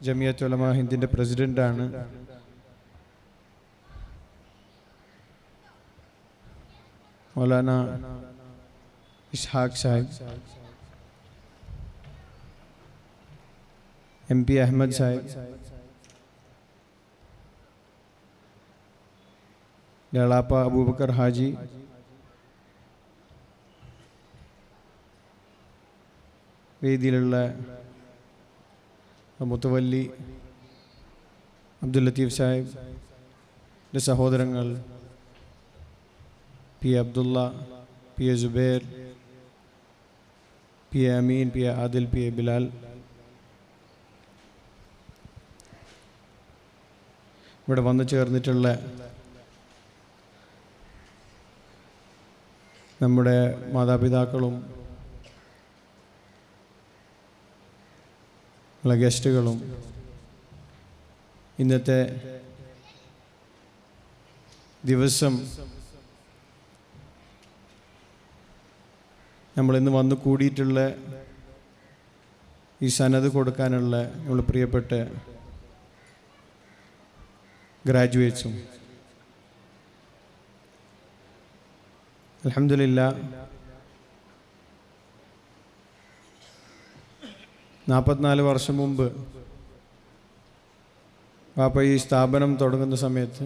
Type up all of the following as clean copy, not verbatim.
ജമിയത്ത് ഉലമാ ഹിന്ദിൻ്റെ പ്രസിഡൻ്റാണ്. Maulana Ishaq Sahib, MP Ahmed Sahib, ലാളാപ്പ Abubakar Haji, വേദിയിലുള്ള മുത്തവല്ലി Abdul Latheef Sahib, എൻ്റെ സഹോദരങ്ങൾ P. Abdulla, P. Zubair, P. അമീൻ, P. Adil, P. Bilal, ഇവിടെ വന്നു ചേർന്നിട്ടുള്ള നമ്മുടെ മാതാപിതാക്കളും ഗസ്റ്റുകളും, ഇന്നത്തെ ദിവസം നമ്മളിന്ന് വന്നു കൂടിയിട്ടുള്ള ഈ സനത് കൊടുക്കാനുള്ള നമ്മൾ പ്രിയപ്പെട്ട ഗ്രാജുവേറ്റ്സും, അൽഹംദുലില്ലാഹ് 44 വർഷം മുമ്പ് വാപ്പ ഈ സ്ഥാപനം തുടങ്ങുന്ന സമയത്ത്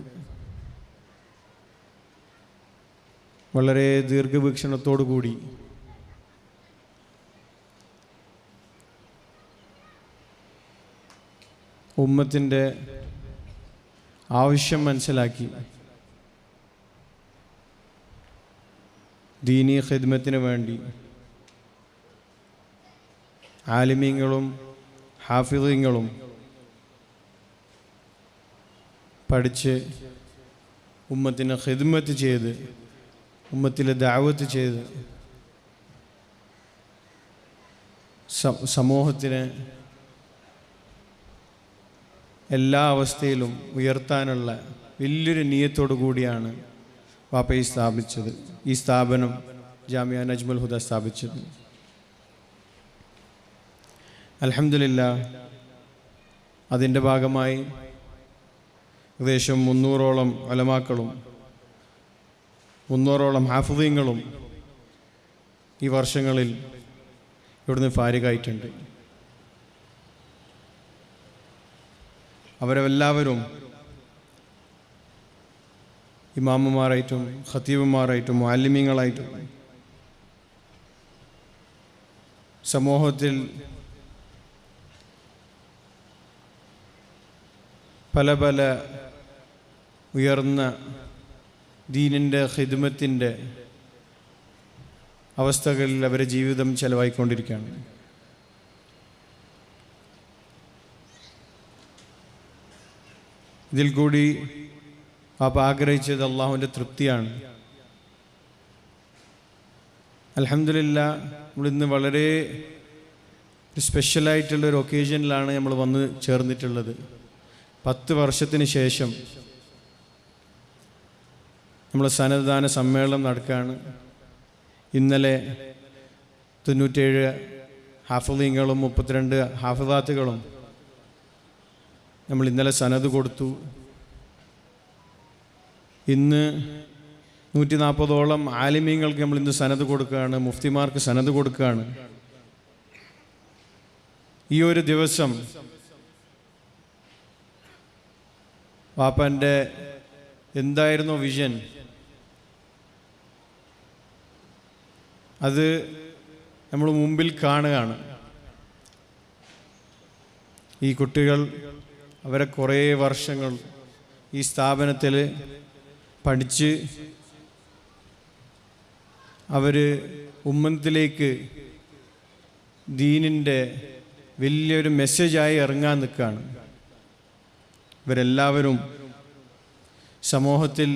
വളരെ ദീർഘവീക്ഷണത്തോടു കൂടി ഉമ്മത്തിൻ്റെ ആവശ്യം മനസ്സിലാക്കി ദീനീ ഖിദ്മത്തിന് വേണ്ടി ആലിമീങ്ങളും ഹാഫിളീങ്ങളും പഠിച്ച് ഉമ്മത്തിന് ഖിദ്മത്ത് ചെയ്ത് ഉമ്മത്തിലെ ദഅവത്ത് ചെയ്ത് സമൂഹത്തിന് എല്ലാ അവസ്ഥയിലും ഉയർത്താനുള്ള വലിയൊരു നിയത്തോടു കൂടിയാണ് വാപ്പ ഈ സ്ഥാപനം ജാമിയ നജ്മുൽ ഹുദ സ്ഥാപിച്ചത്. അൽഹംദുലില്ലാഹ് അതിൻ്റെ ഭാഗമായി ഏകദേശം 300ഓളം ഉലമാക്കളും 300ഓളം ഹാഫിളീങ്ങളും ഈ വർഷങ്ങളിൽ ഇവിടുന്ന് ഫാരിഗായിട്ടുണ്ട്. അവരെല്ലാവരും ഇമാമുമാരായിട്ടും ഖത്തീബുമാരായിട്ടും മുഅല്ലിമീങ്ങളായിട്ടും സമൂഹത്തിൽ പല പല ഉയർന്ന ദീനിൻ്റെ ഖിദ്മത്തിൻ്റെ അവസ്ഥകളിൽ അവരെ ജീവിതം ചെലവായിക്കൊണ്ടിരിക്കുകയാണ്. ഇതിൽ കൂടി പാപ്പ ആഗ്രഹിച്ചത് അള്ളാഹുവിൻ്റെ തൃപ്തിയാണ്. അൽഹംദുലില്ലാഹ് നമ്മളിന്ന് വളരെ സ്പെഷ്യലായിട്ടുള്ളൊരു ഒക്കേഷനിലാണ് നമ്മൾ വന്ന് ചേർന്നിട്ടുള്ളത്. 10 വർഷത്തിന് ശേഷം നമ്മൾ സനദ്ദാന സമ്മേളനം നടക്കുകയാണ്. ഇന്നലെ 97 ഹാഫിളീങ്ങളും 32 ഹാഫിളാത്തുകളും നമ്മൾ ഇന്നലെ സനത് കൊടുത്തു. ഇന്ന് 140ഓളം ആലിമീങ്ങൾക്ക് നമ്മൾ ഇന്ന് സനത് കൊടുക്കുകയാണ്, മുഫ്തിമാർക്ക് സനത് കൊടുക്കുകയാണ്. ഈ ഒരു ദിവസം വാപ്പൻ്റെ എന്തായിരുന്നു വിഷൻ, അത് നമ്മൾ മുമ്പിൽ കാണുകയാണ്. ഈ കുട്ടികൾ അവരെ കുറേ വർഷങ്ങൾ ഈ സ്ഥാപനത്തിൽ പഠിച്ച് അവർ ഉമ്മത്തിലേക്ക് ദീനിൻ്റെ വലിയൊരു മെസ്സേജായി ഇറങ്ങാൻ നിൽക്കുകയാണ്. ഇവരെല്ലാവരും സമൂഹത്തിൽ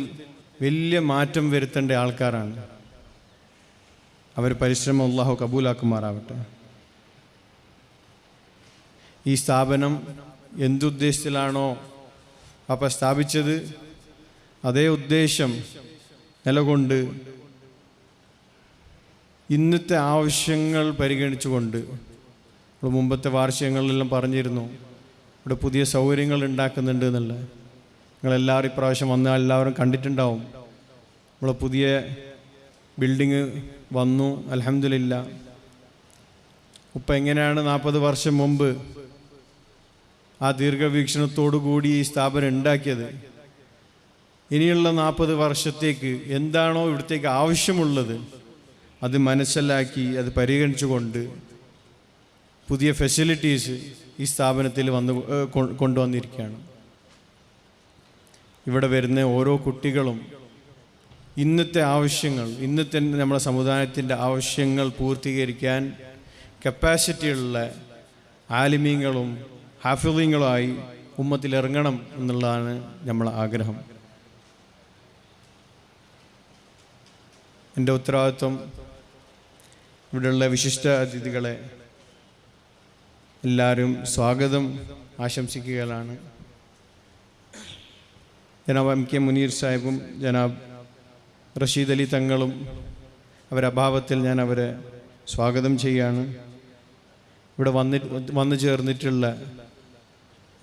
വലിയ മാറ്റം വരുത്തേണ്ട ആൾക്കാരാണ്. അവർ പരിശ്രമം അല്ലാഹു കബൂലാക്കുമാറാവട്ടെ. ഈ സ്ഥാപനം എന്തുദ്ദേശത്തിലാണോ അപ്പോൾ സ്ഥാപിച്ചത്, അതേ ഉദ്ദേശം നിലകൊണ്ട് ഇന്നത്തെ ആവശ്യങ്ങൾ പരിഗണിച്ചുകൊണ്ട്, നമ്മൾ മുമ്പത്തെ വാർഷികങ്ങളിലെല്ലാം പറഞ്ഞിരുന്നു, ഇവിടെ പുതിയ സൗകര്യങ്ങൾ ഉണ്ടാക്കുന്നുണ്ട് എന്നുള്ളത് നിങ്ങളെല്ലാവരും ഇപ്രാവശ്യം വന്നാൽ എല്ലാവരും കണ്ടിട്ടുണ്ടാവും. നമ്മളെ പുതിയ ബിൽഡിങ് വന്നു, അൽഹംദുലില്ലാ. ഇപ്പം എങ്ങനെയാണ് 40 വർഷം മുമ്പ് ആ ദീർഘവീക്ഷണത്തോടു കൂടി ഈ സ്ഥാപനം ഉണ്ടാക്കിയത്, ഇനിയുള്ള 40 വർഷത്തേക്ക് എന്താണോ ഇവിടത്തേക്ക് ആവശ്യമുള്ളത് അത് മനസ്സിലാക്കി അത് പരിഗണിച്ചുകൊണ്ട് പുതിയ ഫെസിലിറ്റീസ് ഈ സ്ഥാപനത്തിൽ കൊണ്ടുവന്നിരിക്കുകയാണ്. ഇവിടെ വരുന്ന ഓരോ കുട്ടികളും ഇന്നത്തെ ആവശ്യങ്ങൾ, ഇന്നത്തെ നമ്മുടെ സമുദായത്തിൻ്റെ ആവശ്യങ്ങൾ പൂർത്തീകരിക്കാൻ കപ്പാസിറ്റിയുള്ള ആലിമീങ്ങളും ഹാഫിളീങ്ങളുമായി ഉമ്മത്തിലിറങ്ങണം എന്നുള്ളതാണ് നമ്മളെ ആഗ്രഹം. എൻ്റെ ഉത്തരവാദിത്വം ഇവിടെയുള്ള വിശിഷ്ട അതിഥികളെ എല്ലാവരും സ്വാഗതം ആശംസിക്കുകയാണ്. ജനാബ് എം കെ മുനീർ സാഹിബും ജനാബ് റഷീദ് അലി തങ്ങളും അവരഭാവത്തിൽ ഞാൻ അവരെ സ്വാഗതം ചെയ്യാണ്. ഇവിടെ വന്നു ചേർന്നിട്ടുള്ള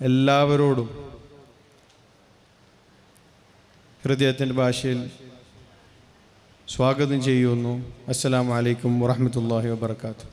എല്ലാവരോടും ഹൃദയത്തിൻ്റെ ഭാഷയിൽ സ്വാഗതം ചെയ്യുന്നു. അസ്സലാമു അലൈക്കും വറഹ്മത്തുള്ളാഹി വബറകാതുഹു.